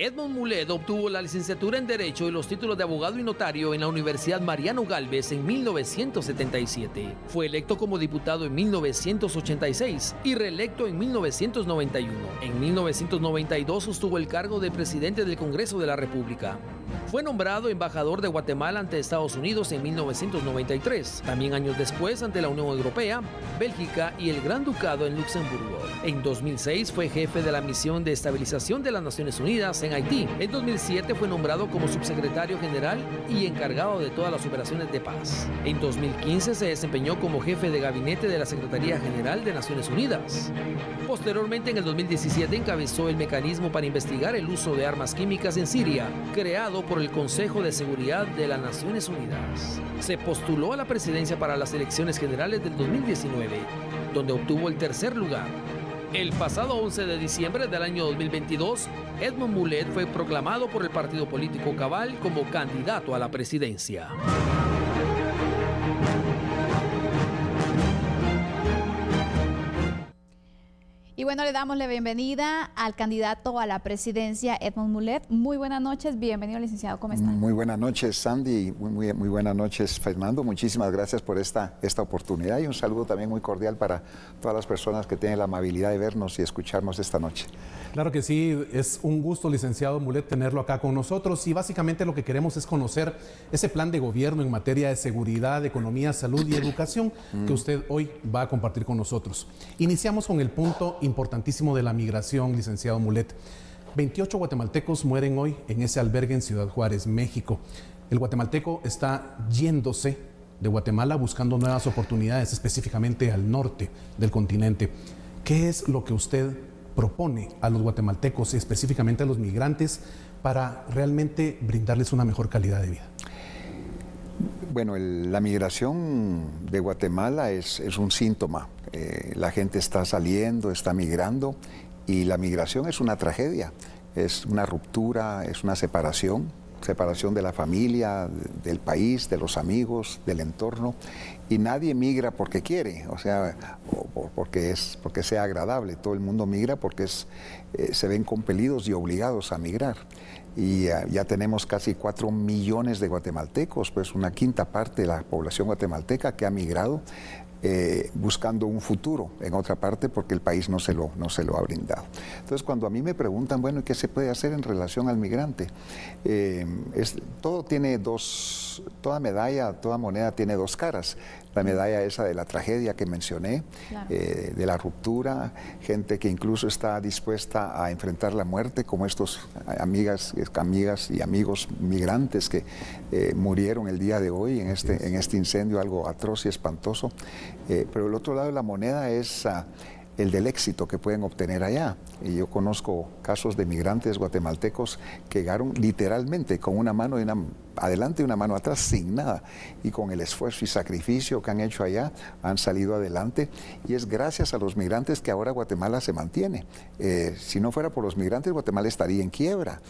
Edmond Mulet obtuvo la licenciatura en Derecho y los títulos de abogado y notario en la Universidad Mariano Gálvez en 1977. Fue electo como diputado en 1986 y reelecto en 1991. En 1992 sostuvo el cargo de presidente del Congreso de la República. Fue nombrado embajador de Guatemala ante Estados Unidos en 1993. También años después ante la Unión Europea, Bélgica y el Gran Ducado en Luxemburgo. En 2006 fue jefe de la Misión de Estabilización de las Naciones Unidas en Haití. En 2007 fue nombrado como subsecretario general y encargado de todas las operaciones de paz. En 2015 se desempeñó como jefe de gabinete de la Secretaría General de Naciones Unidas. Posteriormente, en el 2017, encabezó el mecanismo para investigar el uso de armas químicas en Siria, creado por el Consejo de Seguridad de las Naciones Unidas. Se postuló a la presidencia para las elecciones generales del 2019, donde obtuvo el tercer lugar. El pasado 11 de diciembre del año 2022, Edmond Mulet fue proclamado por el partido político Cabal como candidato a la presidencia. Y bueno, le damos la bienvenida al candidato a la presidencia, Edmond Mulet. Muy buenas noches, bienvenido, licenciado, ¿cómo está? Muy buenas noches, Sandy, muy buenas noches, Fernando. Muchísimas gracias por esta oportunidad y un saludo también muy cordial para todas las personas que tienen la amabilidad de vernos y escucharnos esta noche. Claro que sí, es un gusto, licenciado Mulet, tenerlo acá con nosotros y básicamente lo que queremos es conocer ese plan de gobierno en materia de seguridad, economía, salud y educación que usted hoy va a compartir con nosotros. Iniciamos con el punto importantísimo de la migración, licenciado Mulet. 28 guatemaltecos mueren hoy en ese albergue en Ciudad Juárez, México. El guatemalteco está yéndose de Guatemala buscando nuevas oportunidades, específicamente al norte del continente. ¿Qué es lo que usted propone a los guatemaltecos y específicamente a los migrantes para realmente brindarles una mejor calidad de vida? Bueno, la migración de Guatemala es un síntoma. La gente está saliendo, está migrando y la migración es una tragedia, es una ruptura, es una separación de la familia, del país, de los amigos, del entorno, y nadie migra porque quiere, o sea, porque sea agradable. Todo el mundo migra porque se ven compelidos y obligados a migrar. Y ya tenemos casi 4 millones de guatemaltecos, pues una quinta parte de la población guatemalteca que ha migrado buscando un futuro en otra parte porque el país no se lo ha brindado. Entonces, cuando a mí me preguntan, bueno, ¿qué se puede hacer en relación al migrante? Toda medalla, toda moneda tiene dos caras. La medalla esa de la tragedia que mencioné, claro, de la ruptura, gente que incluso está dispuesta a enfrentar la muerte, como estos amigas y amigos migrantes que murieron el día de hoy en este incendio, algo atroz y espantoso. Pero el otro lado de la moneda es el del éxito que pueden obtener allá. Y yo conozco casos de migrantes guatemaltecos que llegaron literalmente con una mano adelante y una mano atrás, sin nada, y con el esfuerzo y sacrificio que han hecho allá, han salido adelante, y es gracias a los migrantes que ahora Guatemala se mantiene. Si no fuera por los migrantes, Guatemala estaría en quiebra.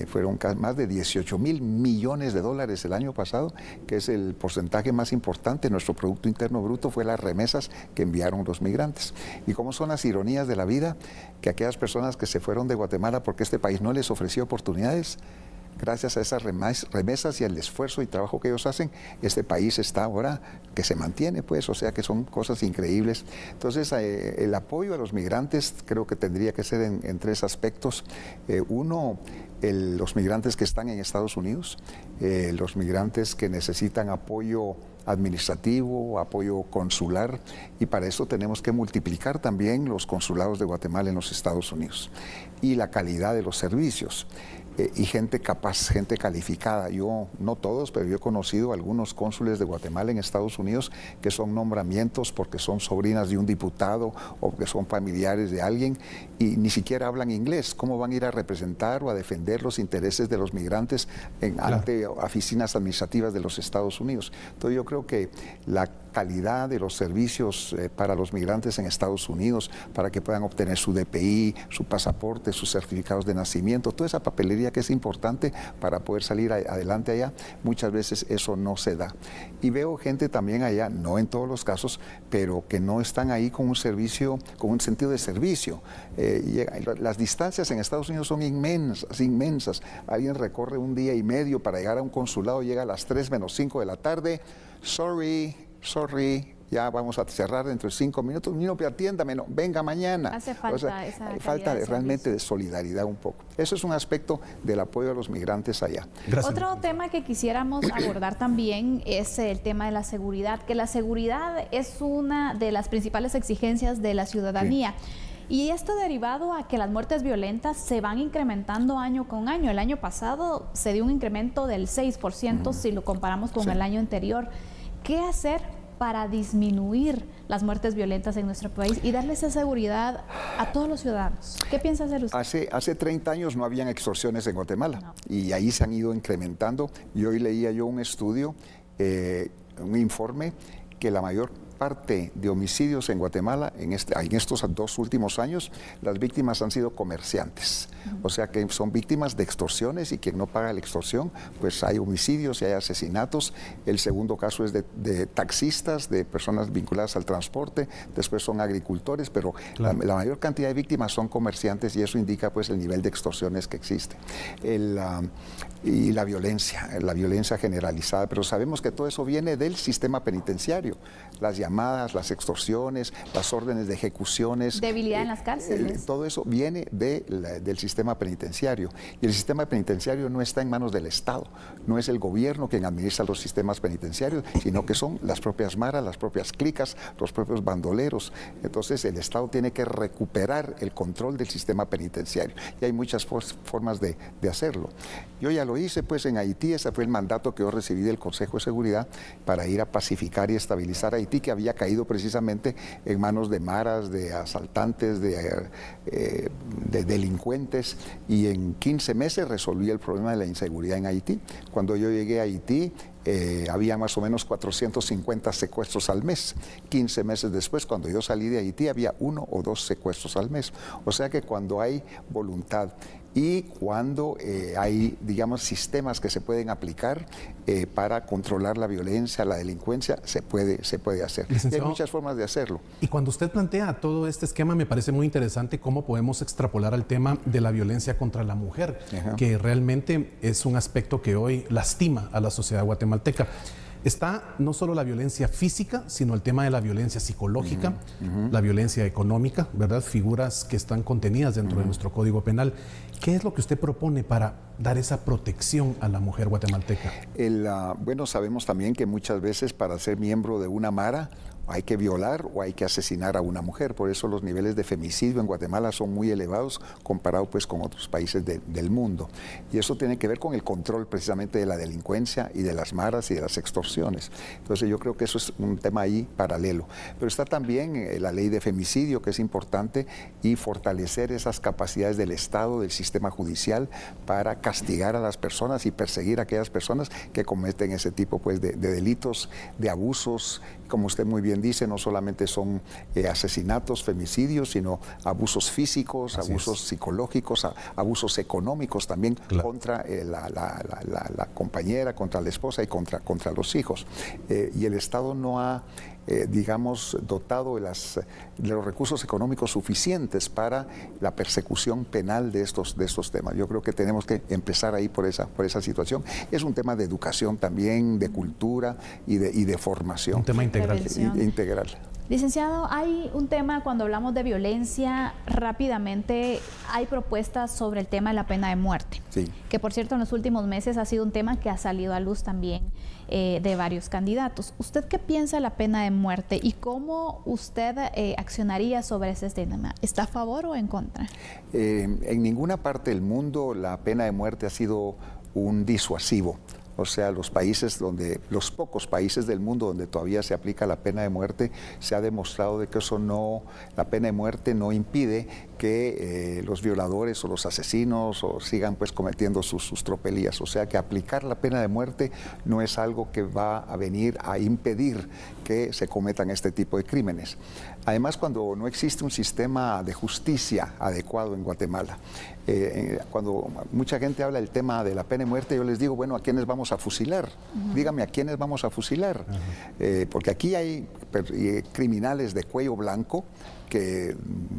Fueron más de 18.000 millones de dólares el año pasado, que es el porcentaje más importante de nuestro Producto Interno Bruto, fue las remesas que enviaron los migrantes. Y cómo son las ironías de la vida, que aquellas personas que se fueron de Guatemala porque este país no les ofreció oportunidades, gracias a esas remesas y al esfuerzo y trabajo que ellos hacen, este país está ahora que se mantiene, pues, o sea que son cosas increíbles. Entonces, el apoyo a los migrantes creo que tendría que ser en 3 aspectos. Uno, los migrantes que están en Estados Unidos, los migrantes que necesitan apoyo administrativo, apoyo consular, y para eso tenemos que multiplicar también los consulados de Guatemala en los Estados Unidos y la calidad de los servicios. Y gente capaz, gente calificada. Yo, no todos, pero yo he conocido algunos cónsules de Guatemala en Estados Unidos que son nombramientos porque son sobrinas de un diputado o que son familiares de alguien y ni siquiera hablan inglés. ¿Cómo van a ir a representar o a defender los intereses de los migrantes ante oficinas administrativas de los Estados Unidos? Entonces yo creo que calidad de los servicios para los migrantes en Estados Unidos, para que puedan obtener su DPI, su pasaporte, sus certificados de nacimiento, toda esa papelería que es importante para poder salir adelante allá, muchas veces eso no se da. Y veo gente también allá, no en todos los casos, pero que no están ahí con un servicio, con un sentido de servicio. Las distancias en Estados Unidos son inmensas, inmensas. Alguien recorre un día y medio para llegar a un consulado, llega a las 3:05 de la tarde, sorry, ya vamos a cerrar dentro de 5 minutos, niño, atiéndame, no, venga mañana. Hace falta, o sea, esa falta de realmente de solidaridad un poco. Eso es un aspecto del apoyo a los migrantes allá. Gracias. Otro tema que quisiéramos abordar también es el tema de la seguridad, que la seguridad es una de las principales exigencias de la ciudadanía. Sí. Y esto derivado a que las muertes violentas se van incrementando año con año. El año pasado se dio un incremento del 6% si lo comparamos con el año anterior. ¿Qué hacer para disminuir las muertes violentas en nuestro país y darle esa seguridad a todos los ciudadanos? ¿Qué piensa hacer usted? Hace 30 años no habían extorsiones en Guatemala, y ahí se han ido incrementando. Y hoy leía yo un estudio, un informe, que la mayor parte de homicidios en Guatemala en estos 2 últimos años, las víctimas han sido comerciantes. O sea que son víctimas de extorsiones, y quien no paga la extorsión, pues hay homicidios y hay asesinatos. El segundo caso es de taxistas, de personas vinculadas al transporte, después son agricultores, pero la mayor cantidad de víctimas son comerciantes, y eso indica pues el nivel de extorsiones que existe. Y la violencia generalizada, pero sabemos que todo eso viene del sistema penitenciario, las llamadas, las extorsiones, las órdenes de ejecuciones. Debilidad en las cárceles. Todo eso viene del sistema penitenciario, y el sistema penitenciario no está en manos del Estado, no es el gobierno quien administra los sistemas penitenciarios, sino que son las propias maras, las propias clicas, los propios bandoleros. Entonces el Estado tiene que recuperar el control del sistema penitenciario, y hay muchas formas de hacerlo. Yo ya lo hice pues en Haití. Ese fue el mandato que yo recibí del Consejo de Seguridad para ir a pacificar y estabilizar Haití, que había caído precisamente en manos de maras, de asaltantes, de delincuentes, y en 15 meses resolví el problema de la inseguridad en Haití. Cuando yo llegué a Haití, había más o menos 450 secuestros al mes. 15 meses después, cuando yo salí de Haití, había 1 o 2 secuestros al mes. O sea que cuando hay voluntad y cuando hay, digamos, sistemas que se pueden aplicar para controlar la violencia, la delincuencia, se puede hacer. Y hay muchas formas de hacerlo. Y cuando usted plantea todo este esquema, me parece muy interesante cómo podemos extrapolar al tema de la violencia contra la mujer, que realmente es un aspecto que hoy lastima a la sociedad guatemalteca. Está no solo la violencia física, sino el tema de la violencia psicológica, la violencia económica, ¿verdad? Figuras que están contenidas dentro de nuestro Código Penal. ¿Qué es lo que usted propone para dar esa protección a la mujer guatemalteca? Bueno, sabemos también que muchas veces para ser miembro de una mara hay que violar o hay que asesinar a una mujer. Por eso los niveles de femicidio en Guatemala son muy elevados comparado pues con otros países del mundo. Y eso tiene que ver con el control precisamente de la delincuencia y de las maras y de las extorsiones. Entonces yo creo que eso es un tema ahí paralelo. Pero está también la ley de femicidio, que es importante, y fortalecer esas capacidades del Estado, del sistema judicial, para castigar a las personas y perseguir a aquellas personas que cometen ese tipo pues de delitos, de abusos. Como usted muy bien dice, no solamente son asesinatos, femicidios, sino abusos físicos, abusos psicológicos, abusos económicos también contra la compañera, contra la esposa y contra los hijos. Y el Estado no ha digamos, dotado de los recursos económicos suficientes para la persecución penal de estos temas. Yo creo que tenemos que empezar ahí por esa situación. Es un tema de educación también, de cultura y de formación. Un tema integral. Integral. Licenciado, hay un tema cuando hablamos de violencia, rápidamente hay propuestas sobre el tema de la pena de muerte, que por cierto en los últimos meses ha sido un tema que ha salido a luz también de varios candidatos. ¿Usted qué piensa de la pena de muerte y cómo usted accionaría sobre ese tema? ¿Está a favor o en contra? En ninguna parte del mundo la pena de muerte ha sido un disuasivo. o sea, los pocos países del mundo donde todavía se aplica la pena de muerte, se ha demostrado de que la pena de muerte no impide que los violadores o los asesinos sigan pues cometiendo sus tropelías. O sea que aplicar la pena de muerte no es algo que va a venir a impedir que se cometan este tipo de crímenes. Además, cuando no existe un sistema de justicia adecuado en Guatemala, cuando mucha gente habla del tema de la pena de muerte, yo les digo, bueno, ¿a quiénes vamos a fusilar? Dígame, ¿a quiénes vamos a fusilar? Porque aquí hay criminales de cuello blanco,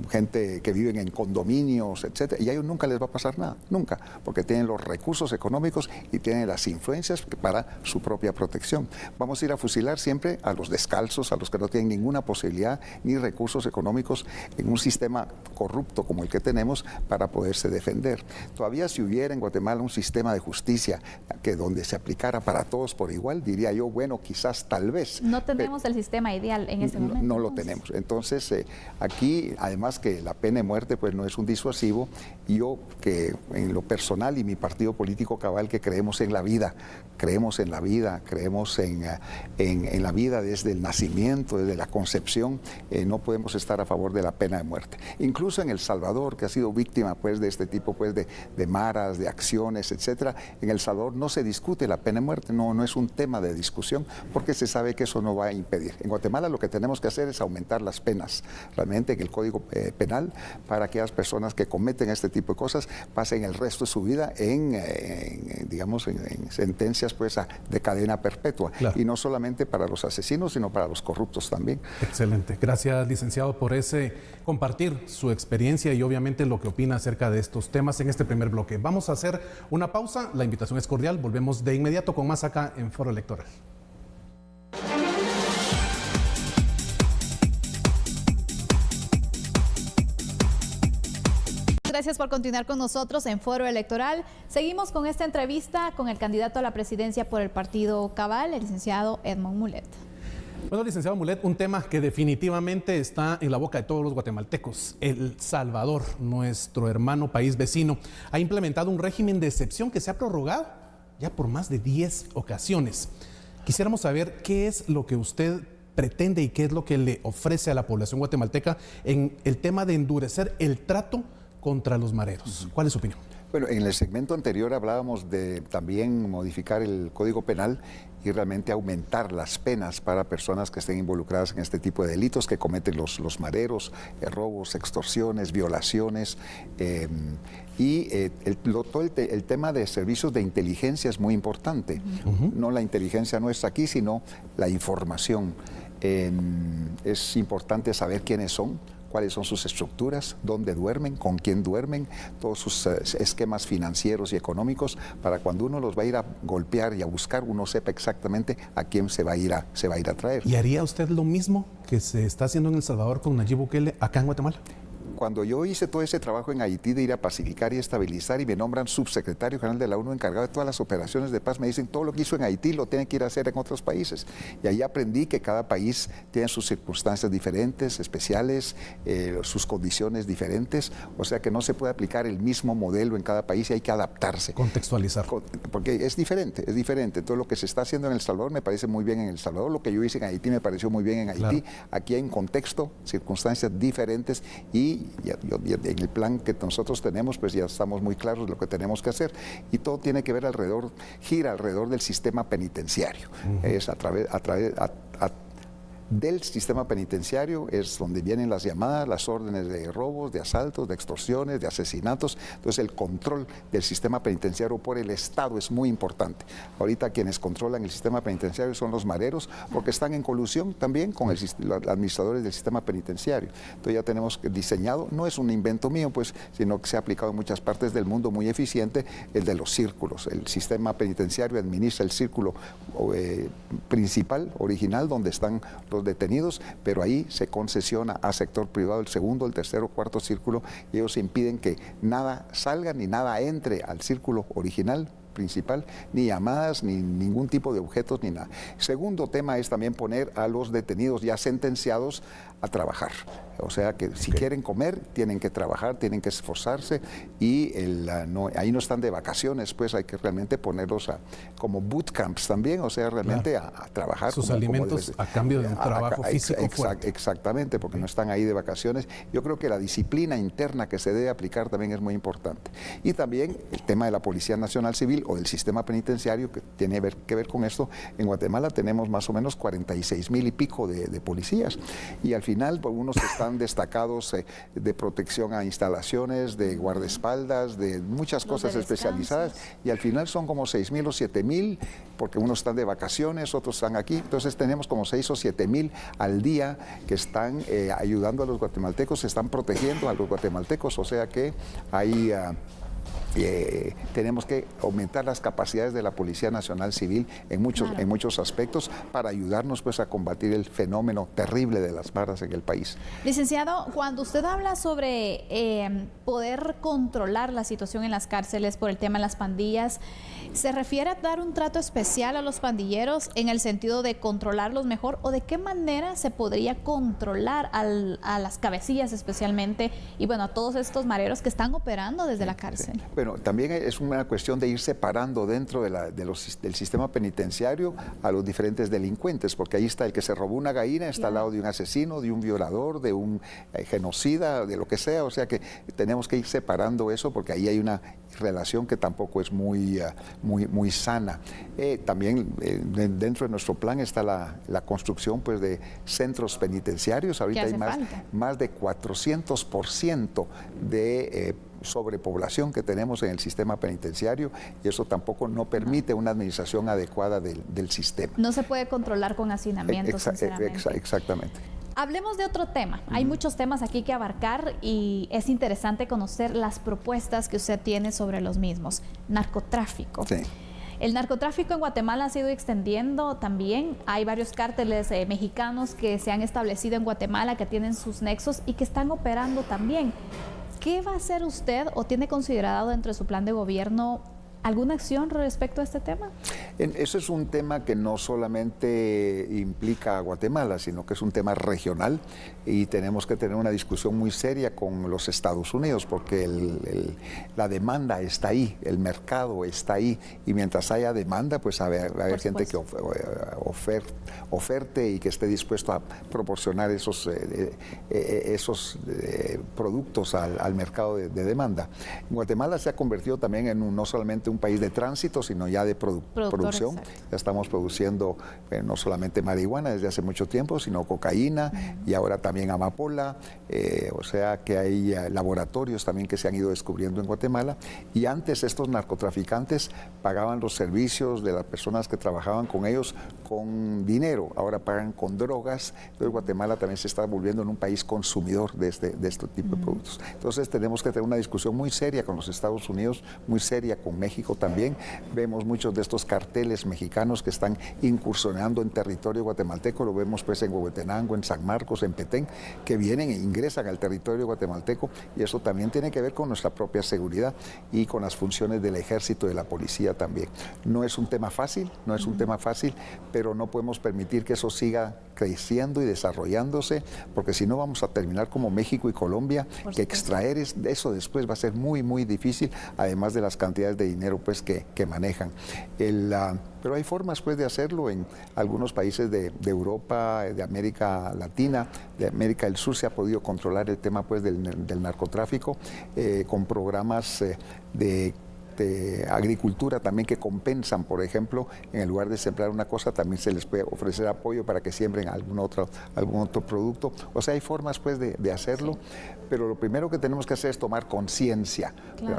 gente que viven en condominios, etcétera, y a ellos nunca les va a pasar nada, nunca, porque tienen los recursos económicos y tienen las influencias para su propia protección. Vamos a ir a fusilar siempre a los descalzos, a los que no tienen ninguna posibilidad ni recursos económicos en un sistema corrupto como el que tenemos para poderse defender. Todavía si hubiera en Guatemala un sistema de justicia donde se aplicara para todos por igual, diría yo, bueno, quizás tal vez. No tenemos el sistema ideal en este momento. No lo tenemos. Entonces, aquí, además que la pena de muerte pues no es un disuasivo, yo que en lo personal y mi partido político Cabal que creemos en la vida, creemos en la vida desde el nacimiento, desde la concepción, no podemos estar a favor de la pena de muerte. Incluso en El Salvador, que ha sido víctima pues de este tipo pues de maras, de acciones, etcétera, en El Salvador no se discute la pena de muerte, no es un tema de discusión, porque se sabe que eso no va a impedir. En Guatemala lo que tenemos que hacer es aumentar las penas, realmente en el Código Penal, para que aquellas personas que cometen este tipo de cosas pasen el resto de su vida en sentencias pues de cadena perpetua. Claro. Y no solamente para los asesinos, sino para los corruptos también. Excelente. Gracias, licenciado, por compartir su experiencia y obviamente lo que opina acerca de estos temas en este primer bloque. Vamos a hacer una pausa. La invitación es cordial. Volvemos de inmediato con más acá en Foro Electoral. Gracias por continuar con nosotros en Foro Electoral. Seguimos con esta entrevista con el candidato a la presidencia por el partido Cabal, el licenciado Edmond Mulet. Bueno, licenciado Mulet, un tema que definitivamente está en la boca de todos los guatemaltecos. El Salvador, nuestro hermano país vecino, ha implementado un régimen de excepción que se ha prorrogado ya por más de 10 ocasiones. Quisiéramos saber qué es lo que usted pretende y qué es lo que le ofrece a la población guatemalteca en el tema de endurecer el trato contra los mareros. ¿Cuál es su opinión? Bueno, en el segmento anterior hablábamos de también modificar el Código Penal y realmente aumentar las penas para personas que estén involucradas en este tipo de delitos que cometen los mareros, robos, extorsiones, violaciones. Todo el tema de servicios de inteligencia es muy importante. No la inteligencia nuestra aquí, sino la información. Es importante saber quiénes son, cuáles son sus estructuras, dónde duermen, con quién duermen, todos sus esquemas financieros y económicos, para cuando uno los va a ir a golpear y a buscar, uno sepa exactamente a quién se va a ir a traer. ¿Y haría usted lo mismo que se está haciendo en El Salvador con Nayib Bukele acá en Guatemala? Cuando yo hice todo ese trabajo en Haití de ir a pacificar y estabilizar y me nombran subsecretario general de la ONU encargado de todas las operaciones de paz, me dicen todo lo que hizo en Haití lo tiene que ir a hacer en otros países. Y ahí aprendí que cada país tiene sus circunstancias diferentes, especiales, sus condiciones diferentes, o sea que no se puede aplicar el mismo modelo en cada país y hay que adaptarse. Contextualizar. Porque es diferente, es diferente. Todo lo que se está haciendo en El Salvador me parece muy bien en El Salvador, lo que yo hice en Haití me pareció muy bien en Haití. Claro. Aquí hay un contexto, circunstancias diferentes y en el plan que nosotros tenemos, pues ya estamos muy claros de lo que tenemos que hacer y todo tiene que ver gira alrededor del sistema penitenciario. Es a través del sistema penitenciario es donde vienen las llamadas, las órdenes de robos, de asaltos, de extorsiones, de asesinatos. Entonces el control del sistema penitenciario por el Estado es muy importante. Ahorita quienes controlan el sistema penitenciario son los mareros, porque están en colusión también con los administradores del sistema penitenciario. Entonces ya tenemos diseñado, no es un invento mío, pues, sino que se ha aplicado en muchas partes del mundo muy eficiente, el de los círculos. El sistema penitenciario administra el círculo principal, original, donde están los detenidos, pero ahí se concesiona a sector privado el segundo, el tercero, cuarto círculo y ellos impiden que nada salga ni nada entre al círculo original principal, ni llamadas, ni ningún tipo de objetos, ni nada. Segundo tema es también poner a los detenidos ya sentenciados a trabajar. O sea que si quieren comer, tienen que trabajar, tienen que esforzarse y ahí no están de vacaciones, pues hay que realmente ponerlos como bootcamps también, o sea, realmente a trabajar. Sus alimentos a cambio de un trabajo físico fuerte. Exactamente, porque no están ahí de vacaciones. Yo creo que la disciplina interna que se debe aplicar también es muy importante. Y también el tema de la Policía Nacional Civil o del sistema penitenciario que tiene que ver con esto. En Guatemala tenemos más o menos 46,000 y pico de policías y al final pues, unos están destacados de protección a instalaciones, de guardaespaldas, de muchas cosas especializadas y al final son como 6,000 o 7,000 porque unos están de vacaciones, otros están aquí, entonces tenemos como 6 o 7,000 al día que están ayudando a los guatemaltecos, se están protegiendo a los guatemaltecos, o sea que hay... tenemos que aumentar las capacidades de la Policía Nacional Civil en muchos aspectos para ayudarnos pues a combatir el fenómeno terrible de las maras en el país. Licenciado, cuando usted habla sobre poder controlar la situación en las cárceles por el tema de las pandillas, ¿se refiere a dar un trato especial a los pandilleros en el sentido de controlarlos mejor o de qué manera se podría controlar a las cabecillas especialmente y bueno, a todos estos mareros que están operando desde la cárcel? Sí. Bueno, también es una cuestión de ir separando dentro del sistema penitenciario a los diferentes delincuentes, porque ahí está el que se robó una gallina, está al lado de un asesino, de un violador, de un genocida, de lo que sea, o sea que tenemos que ir separando eso porque ahí hay una relación que tampoco es muy sana. También dentro de nuestro plan está la construcción pues, de centros penitenciarios, ahorita hay más de 400% de sobrepoblación que tenemos en el sistema penitenciario y eso tampoco no permite una administración adecuada del sistema. No se puede controlar con hacinamientos, sinceramente. Exactamente. Hablemos de otro tema. Hay muchos temas aquí que abarcar y es interesante conocer las propuestas que usted tiene sobre los mismos. Narcotráfico. Sí. El narcotráfico en Guatemala se ha ido extendiendo también. Hay varios cárteles mexicanos que se han establecido en Guatemala, que tienen sus nexos y que están operando también. ¿Qué va a hacer usted o tiene considerado dentro de su plan de gobierno alguna acción respecto a este tema? Eso es un tema que no solamente implica a Guatemala, sino que es un tema regional y tenemos que tener una discusión muy seria con los Estados Unidos porque la demanda está ahí, el mercado está ahí y mientras haya demanda pues va a haber gente que oferte y que esté dispuesto a proporcionar esos productos al mercado de demanda. Guatemala se ha convertido también en no solamente un país de tránsito, sino ya de producción. Ya estamos produciendo no solamente marihuana desde hace mucho tiempo, sino cocaína y ahora también amapola. O sea que hay laboratorios también que se han ido descubriendo en Guatemala. Y antes estos narcotraficantes pagaban los servicios de las personas que trabajaban con ellos con dinero. Ahora pagan con drogas. Entonces Guatemala también se está volviendo en un país consumidor de este tipo de productos. Entonces tenemos que tener una discusión muy seria con los Estados Unidos, muy seria con México también. Vemos muchos de estos carteles mexicanos que están incursionando en territorio guatemalteco, lo vemos pues en Huehuetenango, en San Marcos, en Petén, que vienen e ingresan al territorio guatemalteco y eso también tiene que ver con nuestra propia seguridad y con las funciones del ejército y de la policía también. No es un tema fácil, pero no podemos permitir que eso siga creciendo y desarrollándose, porque si no vamos a terminar como México y Colombia, que extraer eso después va a ser muy, muy difícil, además de las cantidades de dinero pues que manejan. Pero hay formas pues de hacerlo en algunos países de Europa, de América Latina, de América del Sur se ha podido controlar el tema pues del narcotráfico con programas de agricultura también que compensan, por ejemplo, en lugar de sembrar una cosa también se les puede ofrecer apoyo para que siembren algún otro producto. O sea, hay formas pues de hacerlo, pero lo primero que tenemos que hacer es tomar conciencia,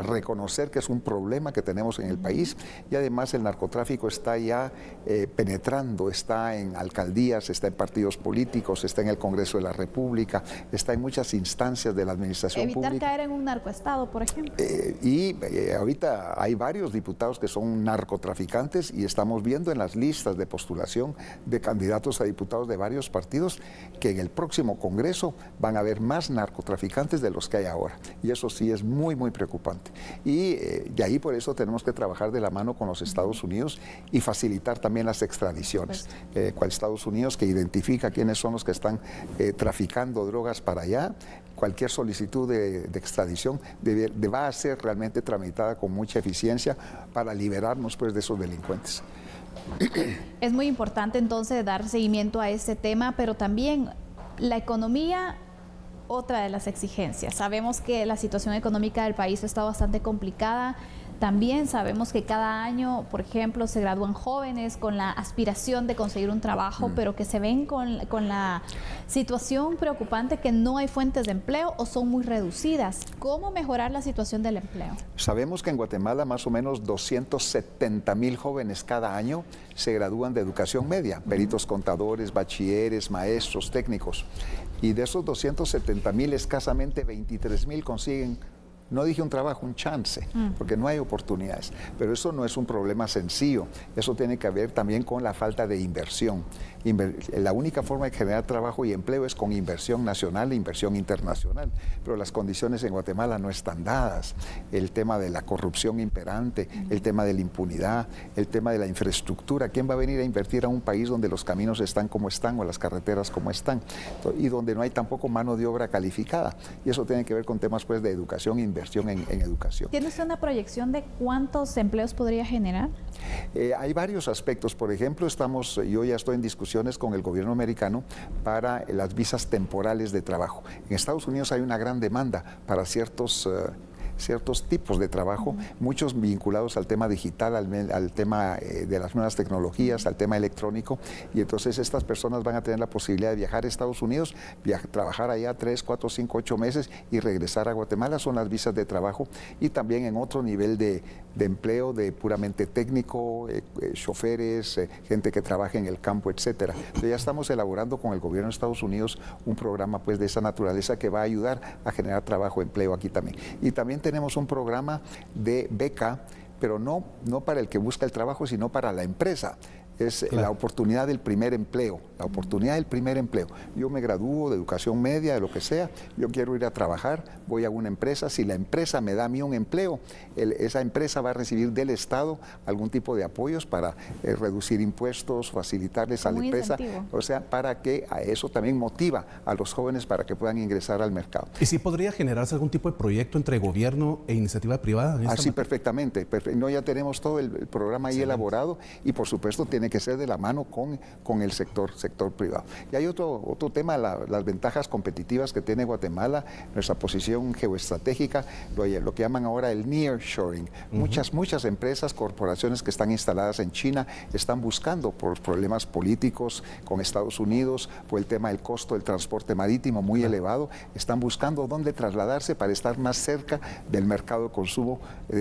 reconocer que es un problema que tenemos en el país y además el narcotráfico está ya penetrando, está en alcaldías, está en partidos políticos, está en el Congreso de la República, está en muchas instancias de la administración pública. Evitar caer en un narcoestado, por ejemplo. Y ahorita hay varios diputados que son narcotraficantes y estamos viendo en las listas de postulación de candidatos a diputados de varios partidos que en el próximo Congreso van a haber más narcotraficantes de los que hay ahora. Y eso sí es muy, muy preocupante. Y de ahí por eso tenemos que trabajar de la mano con los Estados Unidos y facilitar también las extradiciones. Con Estados Unidos, que identifica quiénes son los que están traficando drogas para allá, cualquier solicitud de extradición va a ser realmente tramitada con mucha eficiencia para liberarnos pues de esos delincuentes. Es muy importante entonces dar seguimiento a este tema, pero también la economía, otra de las exigencias. Sabemos que la situación económica del país está bastante complicada. También sabemos que cada año, por ejemplo, se gradúan jóvenes con la aspiración de conseguir un trabajo, pero que se ven con la situación preocupante que no hay fuentes de empleo o son muy reducidas. ¿Cómo mejorar la situación del empleo? Sabemos que en Guatemala más o menos 270,000 jóvenes cada año se gradúan de educación media, peritos contadores, bachilleres, maestros, técnicos. Y de esos 270,000, escasamente 23,000 consiguen, no dije un trabajo, un chance, porque no hay oportunidades. Pero eso no es un problema sencillo. Eso tiene que ver también con la falta de inversión. La única forma de generar trabajo y empleo es con inversión nacional e inversión internacional. Pero las condiciones en Guatemala no están dadas. El tema de la corrupción imperante, el tema de la impunidad, el tema de la infraestructura. ¿Quién va a venir a invertir a un país donde los caminos están como están o las carreteras como están? Y donde no hay tampoco mano de obra calificada. Y eso tiene que ver con temas pues de educación e inversión en educación. ¿Tiene usted una proyección de cuántos empleos podría generar? Hay varios aspectos. Por ejemplo, yo ya estoy en discusiones con el gobierno americano para las visas temporales de trabajo. En Estados Unidos hay una gran demanda para ciertos tipos de trabajo, muchos vinculados al tema digital, al tema de las nuevas tecnologías, al tema electrónico, y entonces estas personas van a tener la posibilidad de viajar a Estados Unidos, trabajar allá 3, 4, 5, 8 meses y regresar a Guatemala. Son las visas de trabajo, y también en otro nivel de empleo, de puramente técnico, choferes, gente que trabaja en el campo, etcétera. Entonces ya estamos elaborando con el gobierno de Estados Unidos un programa pues de esa naturaleza que va a ayudar a generar trabajo, empleo aquí también. Y también tenemos un programa de beca, pero no para el que busca el trabajo, sino para la empresa. Es la oportunidad del primer empleo, la oportunidad del primer empleo. Yo me gradúo de educación media, de lo que sea, yo quiero ir a trabajar, voy a una empresa, si la empresa me da a mí un empleo, esa empresa va a recibir del Estado algún tipo de apoyos para reducir impuestos, facilitarles a la empresa, o sea, para que a eso también motiva a los jóvenes para que puedan ingresar al mercado. ¿Y si podría generarse algún tipo de proyecto entre gobierno e iniciativa privada? Así perfectamente. No, ya tenemos todo el programa ahí elaborado, y por supuesto tiene que ser de la mano con el sector privado. Y hay otro tema, las ventajas competitivas que tiene Guatemala, nuestra posición geoestratégica, lo que llaman ahora el nearshoring. Muchas empresas, corporaciones que están instaladas en China están buscando, por problemas políticos con Estados Unidos, por el tema del costo del transporte marítimo muy elevado, están buscando dónde trasladarse para estar más cerca del mercado de consumo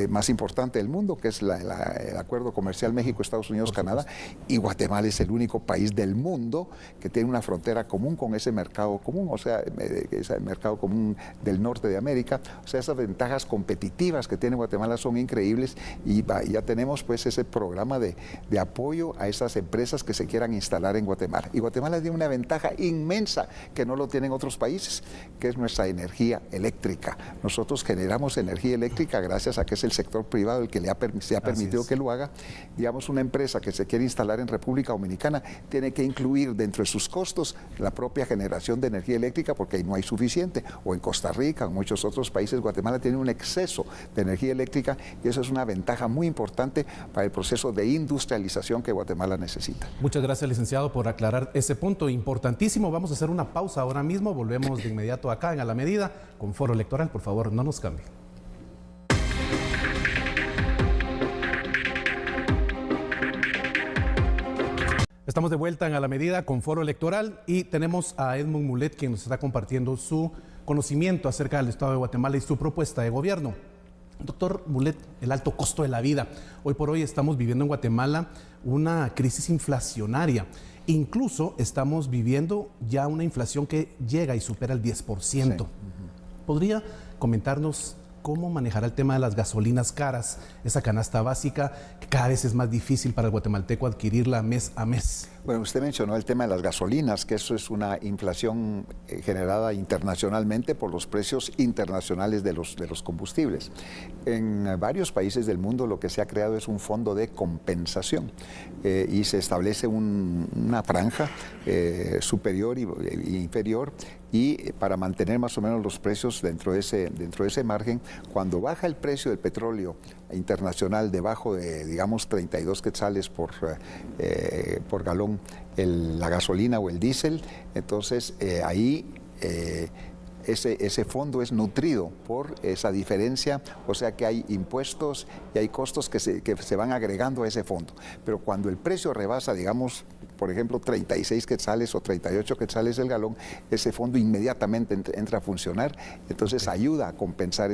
más importante del mundo, que es el Acuerdo Comercial México-Estados Unidos-Canadá. Y Guatemala es el único país del mundo que tiene una frontera común con ese mercado común, o sea, ese mercado común del norte de América. O sea, esas ventajas competitivas que tiene Guatemala son increíbles, y ya tenemos pues ese programa de apoyo a esas empresas que se quieran instalar en Guatemala. Y Guatemala tiene una ventaja inmensa que no lo tienen otros países, que es nuestra energía eléctrica. Nosotros generamos energía eléctrica gracias a que es el sector privado el que se ha permitido que lo haga. Digamos, una empresa que se quiere instalar en República Dominicana tiene que incluir dentro de sus costos la propia generación de energía eléctrica, porque ahí no hay suficiente, o en Costa Rica, en muchos otros países. Guatemala tiene un exceso de energía eléctrica, y eso es una ventaja muy importante para el proceso de industrialización que Guatemala necesita. Muchas gracias, licenciado, por aclarar ese punto importantísimo. Vamos a hacer una pausa ahora mismo, volvemos de inmediato acá en A la Medida con Foro Electoral. Por favor, no nos cambien. Estamos de vuelta en A la Medida con Foro Electoral, y tenemos a Edmund Mulet, quien nos está compartiendo su conocimiento acerca del Estado de Guatemala y su propuesta de gobierno. Doctor Mulet, el alto costo de la vida. Hoy por hoy estamos viviendo en Guatemala una crisis inflacionaria. Incluso estamos viviendo ya una inflación que llega y supera el 10%. Sí. ¿Podría comentarnos ¿cómo manejará el tema de las gasolinas caras, esa canasta básica que cada vez es más difícil para el guatemalteco adquirirla mes a mes? Bueno, usted mencionó el tema de las gasolinas, que eso es una inflación generada internacionalmente por los precios internacionales de los combustibles. En varios países del mundo lo que se ha creado es un fondo de compensación y se establece una franja superior e inferior, y para mantener más o menos los precios dentro de ese margen, cuando baja el precio del petróleo internacional debajo de, digamos, 32 quetzales por galón, la gasolina o el diésel, entonces ahí ese fondo es nutrido por esa diferencia, o sea que hay impuestos y hay costos que se van agregando a ese fondo. Pero cuando el precio rebasa, digamos, por ejemplo, 36 quetzales o 38 quetzales el galón, ese fondo inmediatamente entra a funcionar, entonces ayuda a compensar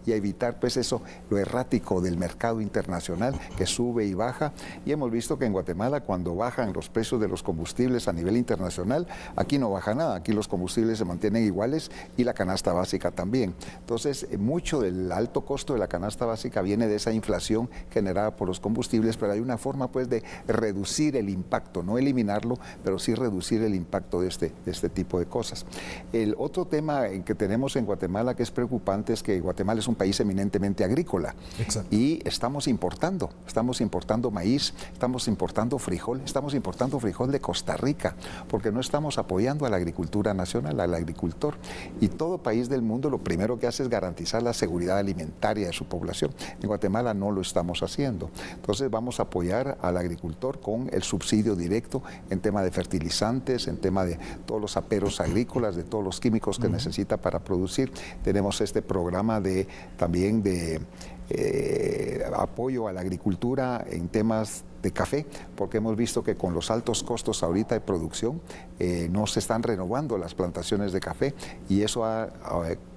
y a evitar pues eso, lo errático del mercado internacional que sube y baja. Y hemos visto que en Guatemala, cuando bajan los precios de los combustibles a nivel internacional, aquí no baja nada, aquí los combustibles se mantienen iguales y la canasta básica también. Entonces, mucho del alto costo de la canasta básica viene de esa inflación generada por los combustibles, pero hay una forma pues de reducir el impacto, no eliminarlo, pero sí reducir el impacto de este tipo de cosas. El otro tema que tenemos en Guatemala que es preocupante es que Guatemala es un país eminentemente agrícola. Exacto. Y estamos importando maíz, estamos importando frijol de Costa Rica, porque no estamos apoyando a la agricultura nacional, al agricultor. Y todo país del mundo lo primero que hace es garantizar la seguridad alimentaria de su población. En Guatemala no lo estamos haciendo. Entonces vamos a apoyar al agricultor con el subsidio directo en tema de fertilizantes, en tema de todos los aperos agrícolas, de todos los químicos que necesita para producir. Tenemos este programa también de apoyo a la agricultura en temas de café, porque hemos visto que con los altos costos ahorita de producción no se están renovando las plantaciones de café, y eso ha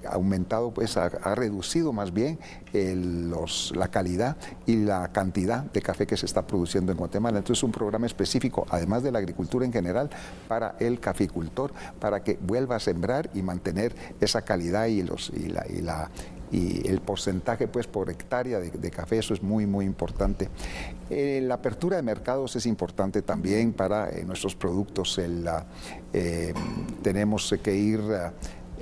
aumentado, pues ha reducido más bien la calidad y la cantidad de café que se está produciendo en Guatemala. Entonces un programa específico, además de la agricultura en general, para el caficultor, para que vuelva a sembrar y mantener esa calidad y el porcentaje pues por hectárea de café. Eso es muy, muy importante. La apertura de mercados es importante también para nuestros productos. Tenemos que ir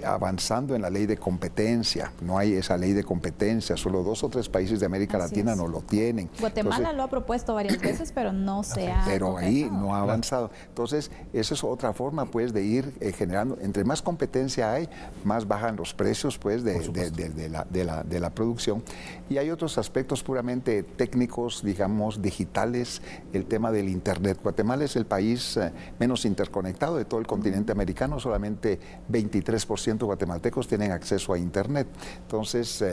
avanzando en la ley de competencia. No hay esa ley de competencia, solo 2 o 3 países de América Latina no lo tienen. Guatemala entonces, lo ha propuesto varias veces, pero no se ha Pero concretado. Ahí no ha avanzado. Entonces, esa es otra forma pues de ir generando. Entre más competencia hay, más bajan los precios pues de la producción. Y hay otros aspectos puramente técnicos, digamos, digitales, el tema del Internet. Guatemala es el país menos interconectado de todo el continente americano, solamente 23% guatemaltecos tienen acceso a Internet. Entonces,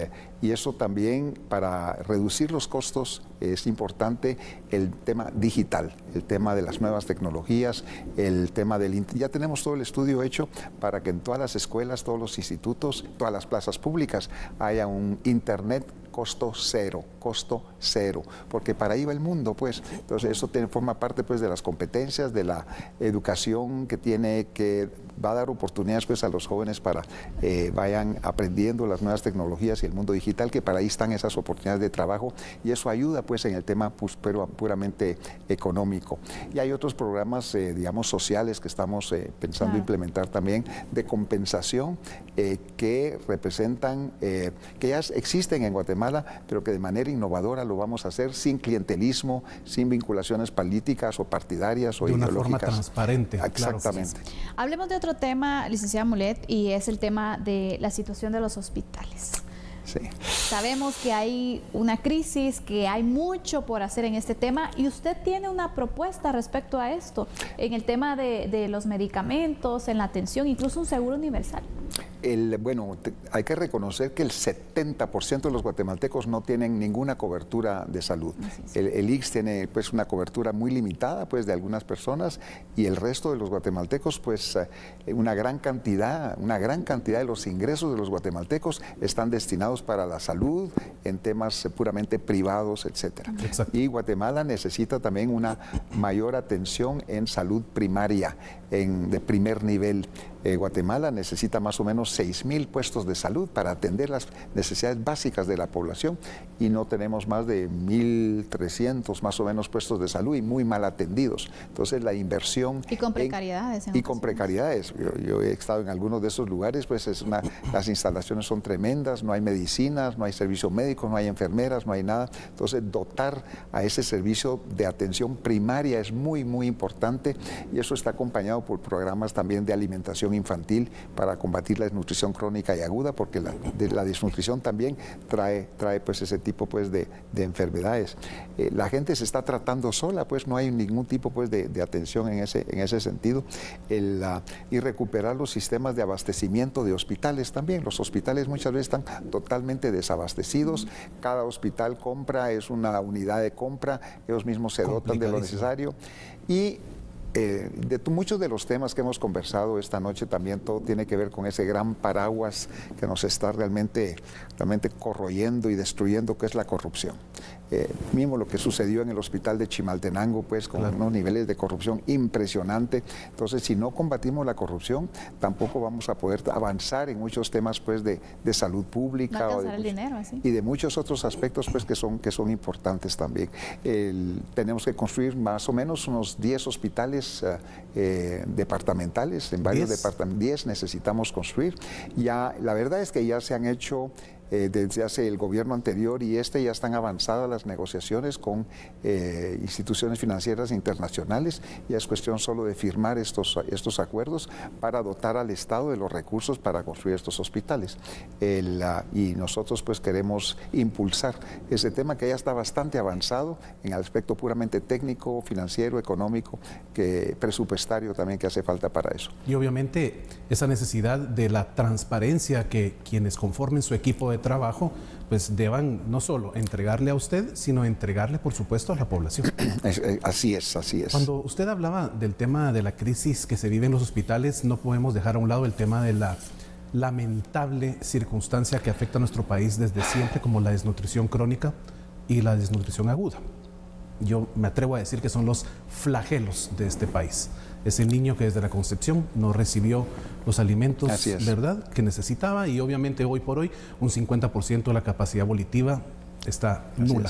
y eso también, para reducir los costos, es importante el tema digital, el tema de las nuevas tecnologías, el tema ya tenemos todo el estudio hecho para que en todas las escuelas, todos los institutos, todas las plazas públicas haya un Internet costo cero, porque para ahí va el mundo, pues. Entonces eso forma parte pues de las competencias, de la educación que va a dar oportunidades pues a los jóvenes para vayan aprendiendo las nuevas tecnologías y el mundo digital, que para ahí están esas oportunidades de trabajo, y eso ayuda pues en el tema pues, pero puramente económico. Y hay otros programas, digamos, sociales que estamos pensando implementar también, de compensación, que representan, que ya existen en Guatemala, pero que de manera innovadora lo vamos a hacer sin clientelismo, sin vinculaciones políticas o partidarias o ideológicas. De una forma transparente. Exactamente. Claro, sí. Hablemos de otro tema, licenciada Mulet, y es el tema de la situación de los hospitales. Sí. Sabemos que hay una crisis, que hay mucho por hacer en este tema, y usted tiene una propuesta respecto a esto, en el tema de los medicamentos, en la atención, incluso un seguro universal. Bueno, hay que reconocer que el 70% de los guatemaltecos no tienen ninguna cobertura de salud. El IX tiene pues una cobertura muy limitada pues de algunas personas, y el resto de los guatemaltecos pues una gran cantidad de los ingresos de los guatemaltecos están destinados para la salud en temas puramente privados, etcétera. Y Guatemala necesita también una mayor atención en salud primaria, de primer nivel. Guatemala necesita más o menos 6,000 puestos de salud para atender las necesidades básicas de la población y no tenemos más de 1,300 más o menos puestos de salud y muy mal atendidos. Entonces la inversión... Y con precariedades. Y con precariedades. Yo he estado en algunos de esos lugares, pues las instalaciones son tremendas, no hay medicinas, no hay servicio médico, no hay enfermeras, no hay nada. Entonces dotar a ese servicio de atención primaria es muy, muy importante y eso está acompañado por programas también de alimentación infantil para combatir la desnutrición crónica y aguda, porque la desnutrición también trae pues ese tipo pues de enfermedades. La gente se está tratando sola, pues no hay ningún tipo pues de atención en ese sentido. Y recuperar los sistemas de abastecimiento de hospitales también. Los hospitales muchas veces están totalmente desabastecidos. Cada hospital compra, es una unidad de compra, ellos mismos se dotan de lo necesario. Y muchos de los temas que hemos conversado esta noche también todo tiene que ver con ese gran paraguas que nos está realmente corroyendo y destruyendo, que es la corrupción. Mismo lo que sucedió en el hospital de Chimaltenango, pues con unos niveles de corrupción impresionante. Entonces, si no combatimos la corrupción, tampoco vamos a poder avanzar en muchos temas pues de salud pública y de muchos otros aspectos pues que son importantes también. Tenemos que construir más o menos unos 10 hospitales departamentales, en varios departamentos, 10 necesitamos construir. Ya, la verdad es que ya se han hecho desde hace el gobierno anterior y ya están avanzadas las negociaciones con instituciones financieras internacionales. Ya es cuestión solo de firmar estos acuerdos para dotar al Estado de los recursos para construir estos hospitales. Y nosotros pues queremos impulsar ese tema que ya está bastante avanzado en el aspecto puramente técnico, financiero, económico, presupuestario también que hace falta para eso. Y obviamente esa necesidad de la transparencia que quienes conformen su equipo de trabajo pues deban no solo entregarle a usted, sino entregarle por supuesto a la población. Así es. Cuando usted hablaba del tema de la crisis que se vive en los hospitales, no podemos dejar a un lado el tema de la lamentable circunstancia que afecta a nuestro país desde siempre, como la desnutrición crónica y la desnutrición aguda. Yo me atrevo a decir que son los flagelos de este país. Ese niño que desde la concepción no recibió los alimentos, ¿verdad?, que necesitaba, y obviamente hoy por hoy un 50% de la capacidad volitiva está nula.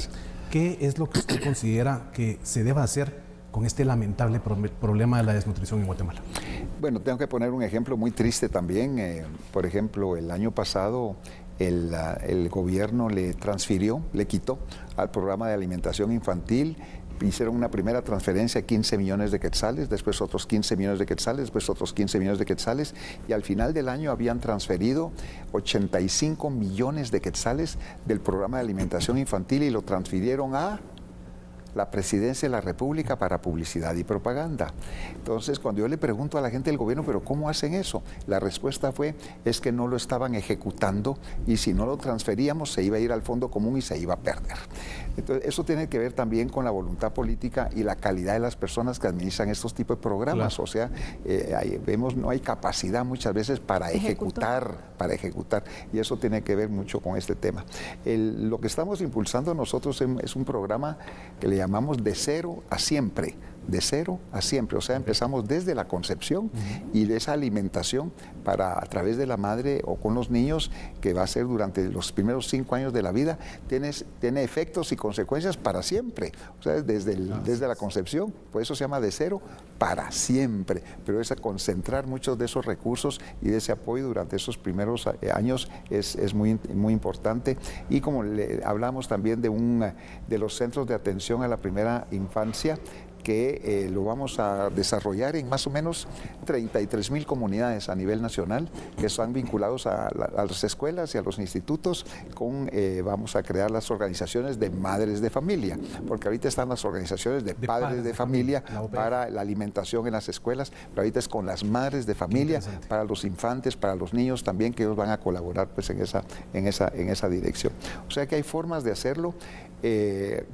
¿Qué es lo que usted considera que se deba hacer con este lamentable problema de la desnutrición en Guatemala? Bueno, tengo que poner un ejemplo muy triste también. Por ejemplo, el año pasado el gobierno le quitó al programa de alimentación infantil. Hicieron una primera transferencia, 15 millones de quetzales, después otros 15 millones de quetzales, después otros 15 millones de quetzales, y al final del año habían transferido 85 millones de quetzales del programa de alimentación infantil y lo transfirieron a la Presidencia de la República para publicidad y propaganda. Entonces, cuando yo le pregunto a la gente del gobierno, ¿pero cómo hacen eso? La respuesta es que no lo estaban ejecutando y si no lo transferíamos se iba a ir al fondo común y se iba a perder. Entonces, eso tiene que ver también con la voluntad política y la calidad de las personas que administran estos tipos de programas. Claro. O sea, no hay capacidad muchas veces para ejecutar, y eso tiene que ver mucho con este tema. Lo que estamos impulsando nosotros es un programa que le llamamos de cero a siempre, o sea, empezamos desde la concepción y de esa alimentación a través de la madre o con los niños, que va a ser durante los primeros 5 años de la vida, tiene efectos y consecuencias para siempre, o sea, desde la concepción, por eso se llama de cero para siempre, pero es a concentrar muchos de esos recursos y de ese apoyo durante esos primeros años es muy, muy importante. Y como hablamos también de los centros de atención a la primera infancia, que lo vamos a desarrollar en más o menos 33,000 comunidades a nivel nacional que están vinculados a las escuelas y a los institutos. Vamos a crear las organizaciones de madres de familia, porque ahorita están las organizaciones de padres de familia para la alimentación en las escuelas, pero ahorita es con las madres de familia para los infantes, para los niños también, que ellos van a colaborar pues en esa dirección. O sea que hay formas de hacerlo.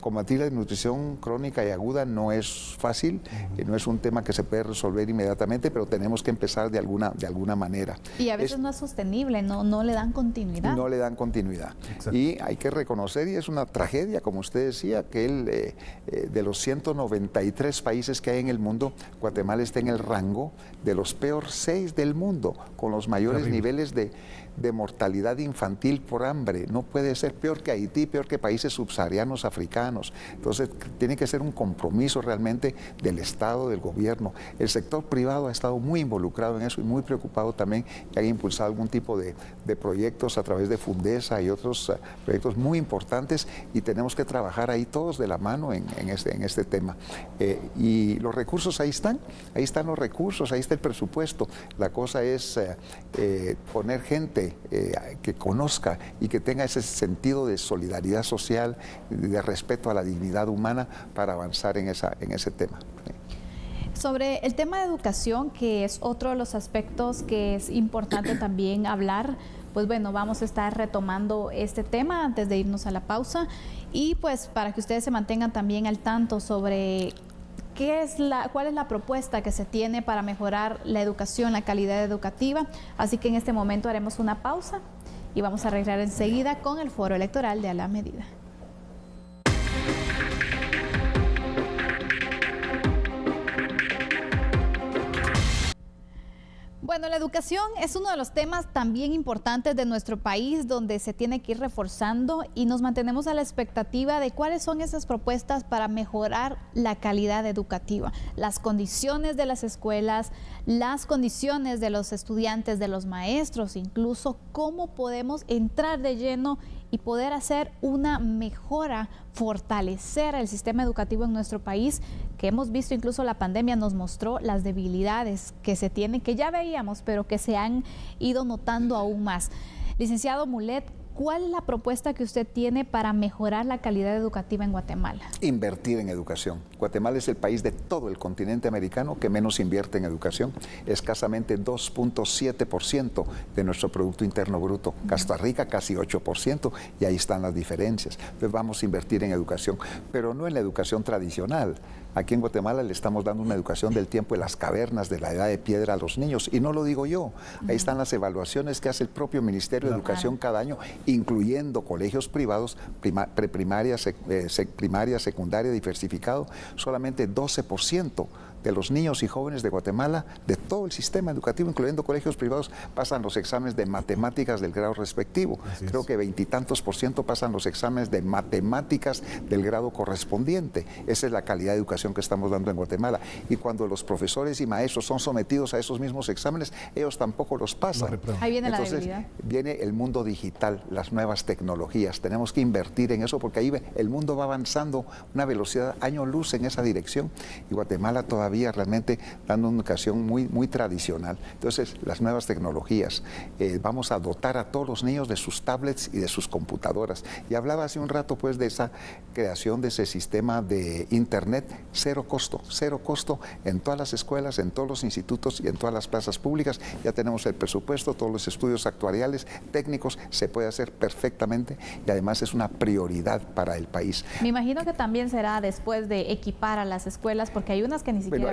Combatir la desnutrición crónica y aguda no es es fácil, no es un tema que se puede resolver inmediatamente, pero tenemos que empezar de alguna manera. Y a veces no es sostenible, no le dan continuidad. No le dan continuidad. Exacto. Y hay que reconocer, y es una tragedia, como usted decía, que de los 193 países que hay en el mundo, Guatemala está en el rango de los peor 6 del mundo, con los mayores niveles de mortalidad infantil por hambre. No puede ser peor que Haití, peor que países subsaharianos africanos. Entonces, tiene que ser un compromiso realmente del Estado, del gobierno. El sector privado ha estado muy involucrado en eso y muy preocupado también, que haya impulsado algún tipo de proyectos a través de Fundesa y otros proyectos muy importantes, y tenemos que trabajar ahí todos de la mano en este tema. Y los recursos ahí están los recursos, ahí está el presupuesto. La cosa es poner gente que conozca y que tenga ese sentido de solidaridad social, de respeto a la dignidad humana para avanzar en ese tema. Sobre el tema de educación, que es otro de los aspectos que es importante también hablar, pues bueno, vamos a estar retomando este tema antes de irnos a la pausa, y pues para que ustedes se mantengan también al tanto sobre cuál es la propuesta que se tiene para mejorar la educación, la calidad educativa. Así que en este momento haremos una pausa y vamos a regresar enseguida con el foro electoral de A la Medida. Bueno, la educación es uno de los temas también importantes de nuestro país, donde se tiene que ir reforzando, y nos mantenemos a la expectativa de cuáles son esas propuestas para mejorar la calidad educativa, las condiciones de las escuelas, las condiciones de los estudiantes, de los maestros, incluso cómo podemos entrar de lleno y poder hacer una mejora, fortalecer el sistema educativo en nuestro país, que hemos visto, incluso la pandemia nos mostró las debilidades que se tienen, que ya veíamos, pero que se han ido notando aún más. Licenciado Mulet, ¿cuál es la propuesta que usted tiene para mejorar la calidad educativa en Guatemala? Invertir en educación. Guatemala es el país de todo el continente americano que menos invierte en educación. Escasamente 2.7% de nuestro Producto Interno Bruto. Costa Rica casi 8%, y ahí están las diferencias. Entonces vamos a invertir en educación, pero no en la educación tradicional. Aquí en Guatemala le estamos dando una educación del tiempo de las cavernas, de la edad de piedra a los niños, y no lo digo yo. Ahí están las evaluaciones que hace el propio Ministerio de Educación cada año, incluyendo colegios privados, preprimaria, primaria, secundaria, diversificado. Solamente 12% de los niños y jóvenes de Guatemala, de todo el sistema educativo, incluyendo colegios privados, pasan los exámenes de matemáticas del grado respectivo. Creo que 20 y tantos % pasan los exámenes de matemáticas del grado correspondiente. Esa es la calidad de educación que estamos dando en Guatemala. Y cuando los profesores y maestros son sometidos a esos mismos exámenes, ellos tampoco los pasan. Ahí viene la Entonces, debilidad. Viene el mundo digital, las nuevas tecnologías. Tenemos que invertir en eso, porque ahí el mundo va avanzando una velocidad año luz en esa dirección, y Guatemala todavía realmente dando una educación muy tradicional. Entonces, las nuevas tecnologías, vamos a dotar a todos los niños de sus tablets y de sus computadoras. Y hablaba hace un rato pues de esa creación de ese sistema de internet cero costo en todas las escuelas, en todos los institutos y en todas las plazas públicas. Ya tenemos el presupuesto, todos los estudios actuariales, técnicos, se puede hacer perfectamente, y además es una prioridad para el país. Me imagino que también será después de equipar a las escuelas, porque hay unas que ni siquiera...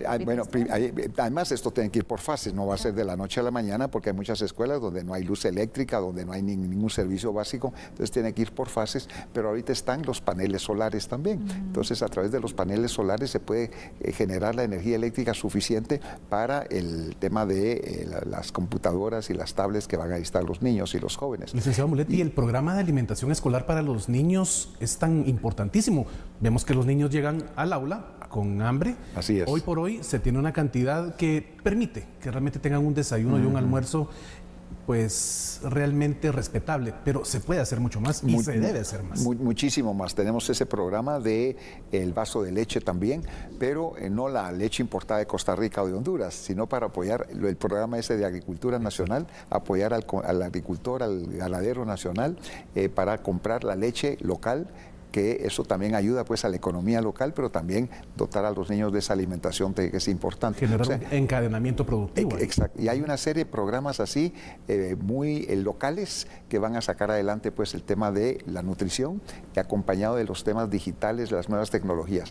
Además esto tiene que ir por fases, no va a ser de la noche a la mañana, porque hay muchas escuelas donde no hay luz eléctrica, donde no hay ningún servicio básico, entonces tiene que ir por fases, pero ahorita están los paneles solares también. Entonces, a través de los paneles solares se puede generar la energía eléctrica suficiente para el tema de las computadoras y las tablets que van a necesitar los niños y los jóvenes. Licenciado Mulet, y el programa de alimentación escolar para los niños es tan importantísimo. Vemos que los niños llegan al aula con hambre. Así es. Hoy por hoy se tiene una cantidad que permite que realmente tengan un desayuno y un almuerzo pues realmente respetable, pero se puede hacer mucho más y se debe hacer más. Muchísimo más. Tenemos ese programa de el vaso de leche también, pero no la leche importada de Costa Rica o de Honduras, sino para apoyar el programa ese de agricultura nacional, apoyar al agricultor, al ganadero nacional, para comprar la leche local que eso también ayuda pues a la economía local, pero también dotar a los niños de esa alimentación que es importante. Generar un encadenamiento productivo. Exacto. Y hay una serie de programas así muy locales que van a sacar adelante pues el tema de la nutrición y acompañado de los temas digitales, las nuevas tecnologías.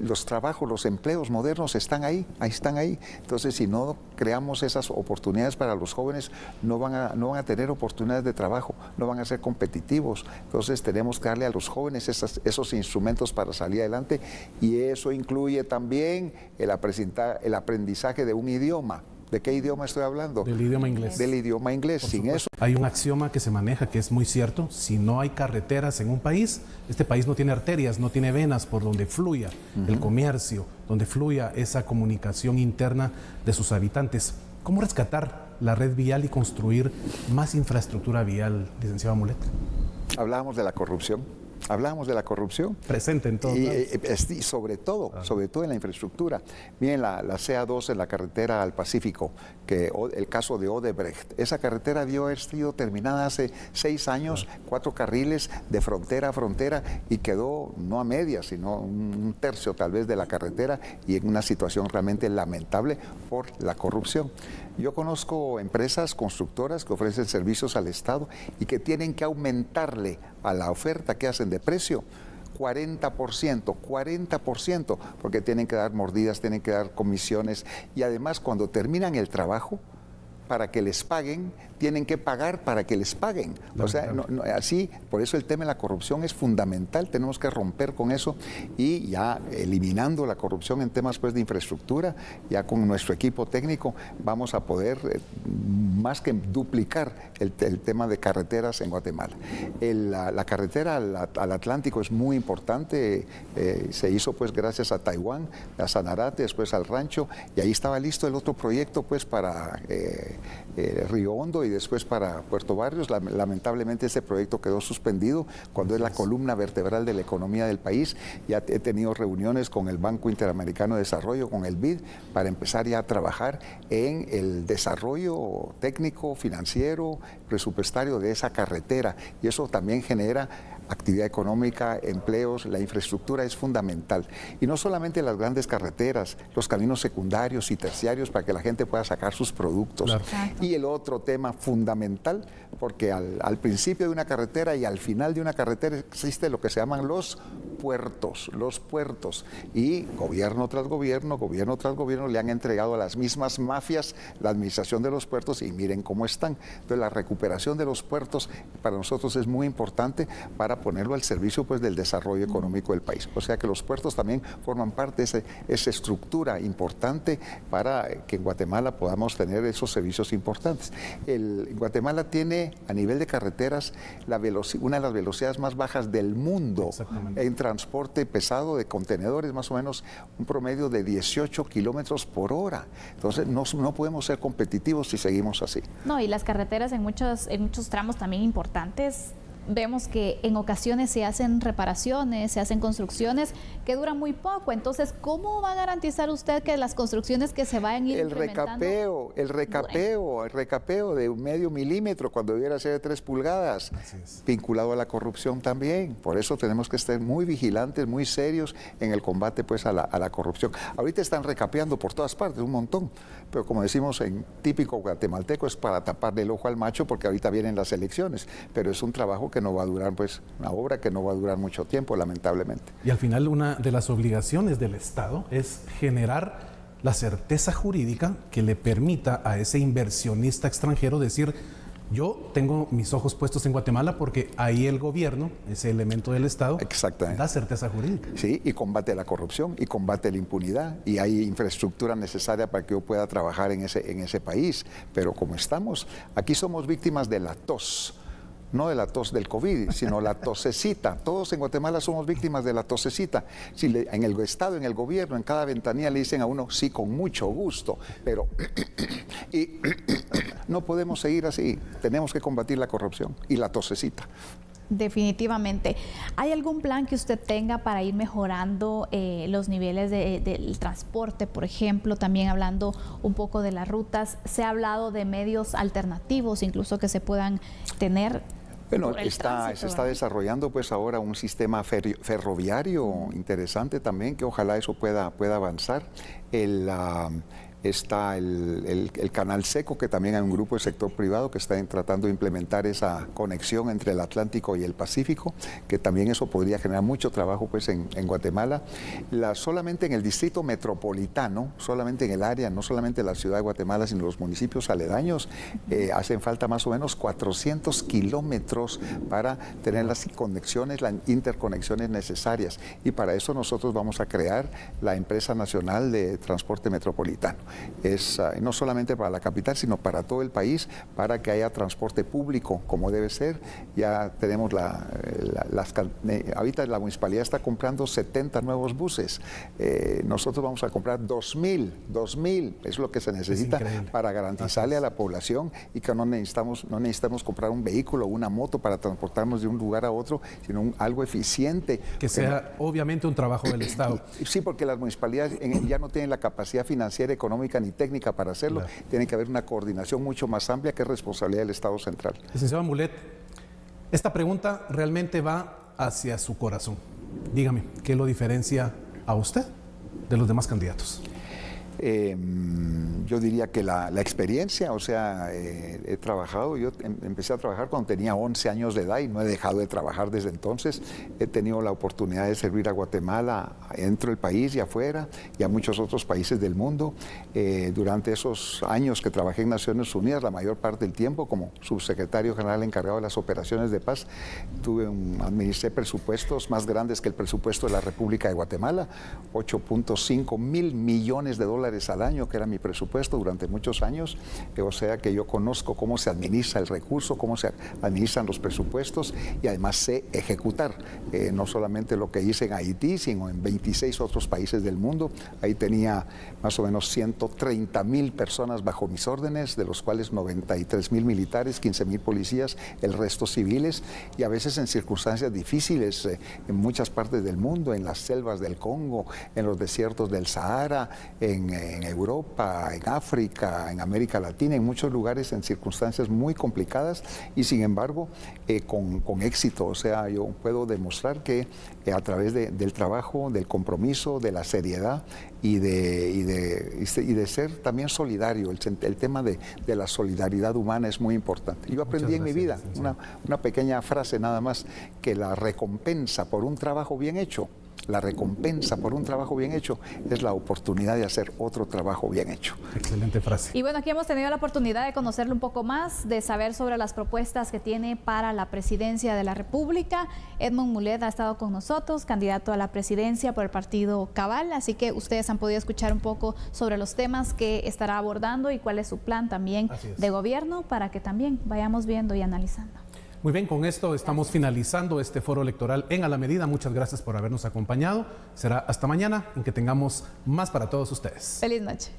Los trabajos, los empleos modernos están ahí están ahí. Entonces, si no creamos esas oportunidades para los jóvenes, no van a tener oportunidades de trabajo, no van a ser competitivos. Entonces, tenemos que darle a los jóvenes esos instrumentos para salir adelante, y eso incluye también el aprendizaje de un idioma. ¿De qué idioma estoy hablando? Del idioma inglés. Del idioma inglés. Sin eso. Hay un axioma que se maneja que es muy cierto: si no hay carreteras en un país, este país no tiene arterias, no tiene venas por donde fluya el comercio, donde fluya esa comunicación interna de sus habitantes. ¿Cómo rescatar la red vial y construir más infraestructura vial, licenciado Mulet? Hablábamos de la corrupción. Presente en todos lados. Y sobre todo en la infraestructura. Miren la CA2 en la carretera al Pacífico, el caso de Odebrecht. Esa carretera debió haber sido terminada hace 6 años, 4 carriles de frontera a frontera, y quedó no a medias, sino un tercio tal vez de la carretera, y en una situación realmente lamentable por la corrupción. Yo conozco empresas constructoras que ofrecen servicios al Estado y que tienen que aumentarle a la oferta que hacen de precio 40%, porque tienen que dar mordidas, tienen que dar comisiones, y además cuando terminan el trabajo, para que les paguen, tienen que pagar para que les paguen. O sea, así, por eso el tema de la corrupción es fundamental, tenemos que romper con eso, y ya eliminando la corrupción en temas pues de infraestructura, ya con nuestro equipo técnico vamos a poder más que duplicar el tema de carreteras en Guatemala. La carretera al Atlántico es muy importante, se hizo pues gracias a Taiwán, a Sanarate, después al Rancho, y ahí estaba listo el otro proyecto pues para Río Hondo y después para Puerto Barrios. Lamentablemente ese proyecto quedó suspendido cuando es la columna vertebral de la economía del país. Ya he tenido reuniones con el Banco Interamericano de Desarrollo, con el BID, para empezar ya a trabajar en el desarrollo técnico, financiero, presupuestario de esa carretera, y eso también genera actividad económica, empleos. La infraestructura es fundamental, y no solamente las grandes carreteras, los caminos secundarios y terciarios para que la gente pueda sacar sus productos. Claro. Y el otro tema fundamental, porque al principio de una carretera y al final de una carretera existe lo que se llaman los puertos, y gobierno tras gobierno le han entregado a las mismas mafias la administración de los puertos, y miren cómo están. Entonces, la recuperación de los puertos para nosotros es muy importante para ponerlo al servicio pues del desarrollo económico del país. O sea que los puertos también forman parte de esa estructura importante para que en Guatemala podamos tener esos servicios importantes. Guatemala tiene a nivel de carreteras una de las velocidades más bajas del mundo en transporte pesado de contenedores, más o menos un promedio de 18 kilómetros por hora. Entonces no podemos ser competitivos si seguimos así. No, y las carreteras en muchos tramos también importantes. Vemos que en ocasiones se hacen reparaciones, se hacen construcciones que duran muy poco. Entonces, ¿cómo va a garantizar usted que las construcciones que se vayan a ir implementando? El recapeo de 0,5 milímetro cuando debiera ser de 3 pulgadas, vinculado a la corrupción también. Por eso tenemos que estar muy vigilantes, muy serios en el combate pues a la corrupción. Ahorita están recapeando por todas partes, un montón, pero como decimos en típico guatemalteco, es para taparle el ojo al macho, porque ahorita vienen las elecciones, pero es un trabajo que no va a durar, pues, una obra que no va a durar mucho tiempo, lamentablemente. Y al final, una de las obligaciones del Estado es generar la certeza jurídica que le permita a ese inversionista extranjero decir: yo tengo mis ojos puestos en Guatemala porque ahí el gobierno, ese elemento del Estado, da certeza jurídica. Sí, y combate la corrupción, y combate la impunidad, y hay infraestructura necesaria para que yo pueda trabajar en ese país. Pero como estamos, aquí somos víctimas de la tos. No de la tos del COVID, sino la tosecita. Todos en Guatemala somos víctimas de la tosecita. Si en el Estado, en el gobierno, en cada ventanilla le dicen a uno: sí, con mucho gusto, pero y no podemos seguir así. Tenemos que combatir la corrupción y la tosecita. Definitivamente. ¿Hay algún plan que usted tenga para ir mejorando los niveles del transporte, por ejemplo? También hablando un poco de las rutas, se ha hablado de medios alternativos incluso que se puedan tener. Bueno, por el se tránsito, está ¿verdad? desarrollando pues ahora un sistema ferroviario interesante también, que ojalá eso pueda avanzar. Está el canal seco, que también hay un grupo del sector privado que está tratando de implementar esa conexión entre el Atlántico y el Pacífico, que también eso podría generar mucho trabajo pues en Guatemala. Solamente en el distrito metropolitano, solamente en el área, no solamente la ciudad de Guatemala, sino los municipios aledaños, hacen falta más o menos 400 kilómetros para tener las conexiones, las interconexiones necesarias. Y para eso nosotros vamos a crear la Empresa Nacional de Transporte Metropolitano. Es no solamente para la capital, sino para todo el país, para que haya transporte público como debe ser. Ya tenemos ahorita la municipalidad está comprando 70 nuevos buses. Nosotros vamos a comprar 2.000, es lo que se necesita para garantizarle a la población y que no necesitamos comprar un vehículo o una moto para transportarnos de un lugar a otro, sino algo eficiente. Que sea obviamente un trabajo del Estado. Sí, porque las municipalidades ya no tienen la capacidad financiera, económica ni técnica para hacerlo. Claro. Tiene que haber una coordinación mucho más amplia, que es responsabilidad del Estado central. Licenciado Mulet, esta pregunta realmente va hacia su corazón. Dígame, ¿qué lo diferencia a usted de los demás candidatos? Yo diría que la experiencia, o sea, he trabajado, yo empecé a trabajar cuando tenía 11 años de edad y no he dejado de trabajar desde entonces. He tenido la oportunidad de servir a Guatemala dentro del país y afuera y a muchos otros países del mundo. Durante esos años que trabajé en Naciones Unidas, la mayor parte del tiempo como subsecretario general encargado de las operaciones de paz, administré presupuestos más grandes que el presupuesto de la República de Guatemala, 8.5 mil millones de dólares al año, que era mi presupuesto durante muchos años. O sea que yo conozco cómo se administra el recurso, cómo se administran los presupuestos y además sé ejecutar, no solamente lo que hice en Haití, sino en 26 otros países del mundo. Ahí tenía más o menos 130,000 personas bajo mis órdenes, de los cuales 93,000 militares, 15,000 policías, el resto civiles, y a veces en circunstancias difíciles en muchas partes del mundo, en las selvas del Congo, en los desiertos del Sahara, en Europa, en África, en América Latina, en muchos lugares en circunstancias muy complicadas y sin embargo con éxito. O sea, yo puedo demostrar que a través del trabajo, del compromiso, de la seriedad y de ser también solidario, el tema de la solidaridad humana es muy importante. Yo aprendí en mi vida, una pequeña frase nada más, que la recompensa por un trabajo bien hecho, es la oportunidad de hacer otro trabajo bien hecho. Excelente frase. Y bueno, aquí hemos tenido la oportunidad de conocerle un poco más, de saber sobre las propuestas que tiene para la presidencia de la República. Edmond Mulet ha estado con nosotros, candidato a la presidencia por el partido Cabal, así que ustedes han podido escuchar un poco sobre los temas que estará abordando y cuál es su plan también de gobierno, para que también vayamos viendo y analizando. Muy bien, con esto estamos finalizando este foro electoral en A la Medida. Muchas gracias por habernos acompañado. Será hasta mañana en que tengamos más para todos ustedes. Feliz noche.